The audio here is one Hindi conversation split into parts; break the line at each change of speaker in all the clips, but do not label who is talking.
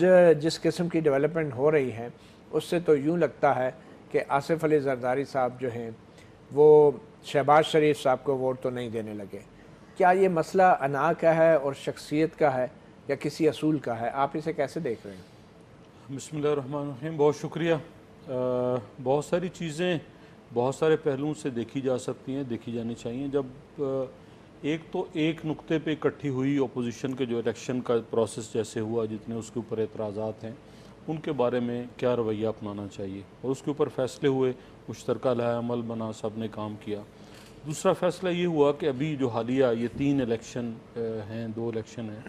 जिस किस्म की डेवलपमेंट हो रही है उससे तो यूँ लगता है कि आसिफ अली जरदारी साहब जो हैं वो शहबाज शरीफ साहब को वोट तो नहीं देने लगे। क्या ये मसला अना का है और शख्सियत का है या किसी असूल का है? आप इसे कैसे देख रहे हैं?
बिस्मिल्लाहिर्रहमानिर्रहीम। बहुत शुक्रिया। बहुत सारी चीज़ें बहुत सारे पहलुओं से देखी जा सकती हैं, देखी जानी चाहिए। जब एक तो एक नुक्ते पे इकट्ठी हुई अपोजिशन के जो इलेक्शन का प्रोसेस जैसे हुआ, जितने उसके ऊपर एतराज़ात हैं उनके बारे में क्या रवैया अपनाना चाहिए, और उसके ऊपर फ़ैसले हुए, मुश्तरका लाया अमल बना, सब ने काम किया। दूसरा फ़ैसला ये हुआ कि अभी जो हालिया ये 3 इलेक्शन हैं, 2 इलेक्शन हैं,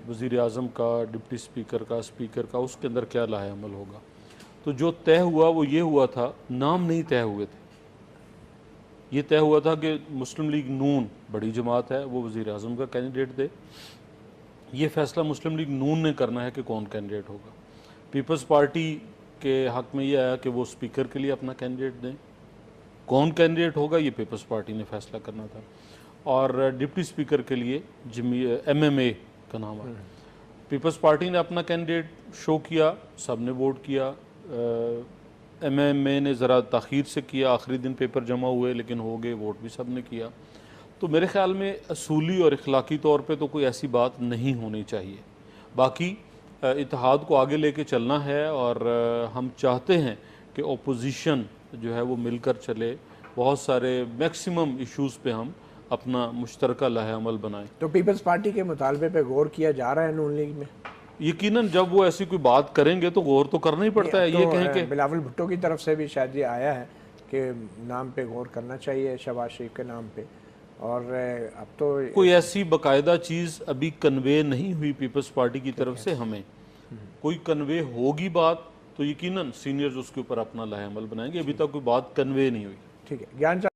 वज़ीर आज़म का, डिप्टी स्पीकर का, उसके अंदर क्या लाया अमल होगा। तो जो तय हुआ वो ये हुआ था, नाम नहीं तय हुए थे। ये तय हुआ था कि मुस्लिम लीग नून बड़ी जमात है, वो वज़ीर आज़म का कैंडिडेट दे। ये फ़ैसला मुस्लिम लीग नून ने करना है कि कौन कैंडिडेट होगा। पीपल्स पार्टी के हक़ में ये आया कि वो स्पीकर के लिए अपना कैंडिडेट दें। कौन कैंडिडेट होगा ये पीपल्स पार्टी ने फैसला करना था। और डिप्टी स्पीकर के लिए MMA का नाम आया। पीपल्स पार्टी ने अपना कैंडिडेट शो किया, सब ने वोट किया। MMA ने ज़रा ताख़ीर से किया, आखिरी दिन पेपर जमा हुए, लेकिन हो गए, वोट भी सब ने किया। तो मेरे ख़्याल में असूली और इखलाकी तौर पे तो कोई ऐसी बात नहीं होनी चाहिए। बाकी इत्तेहाद को आगे लेके चलना है, और हम चाहते हैं कि ओपोजिशन जो है वो मिलकर चले। बहुत सारे मैक्सिमम इश्यूज़ पे हम अपना मुश्तरका लाहे अमल बनाएं।
तो पीपल्स पार्टी के मुतालबे पे गौर किया जा रहा है नून लीग में?
यकीनन जब वो ऐसी कोई बात करेंगे तो गौर तो करना ही पड़ता है।
तो
ये कहें कि
बिलावल भुट्टो की तरफ से भी शायद ये आया है कि नाम पे गौर करना चाहिए, शहबाज शरीफ के नाम पे, और अब तो
कोई ऐसी बाकायदा चीज़ अभी कन्वे नहीं हुई पीपल्स पार्टी की तरफ से। हमें कोई कन्वे होगी बात तो यकीनन सीनियर्स उसके ऊपर अपना लाहे अमल बनाएंगे। अभी तक कोई बात कन्वे नहीं हुई।
ठीक है। ज्ञान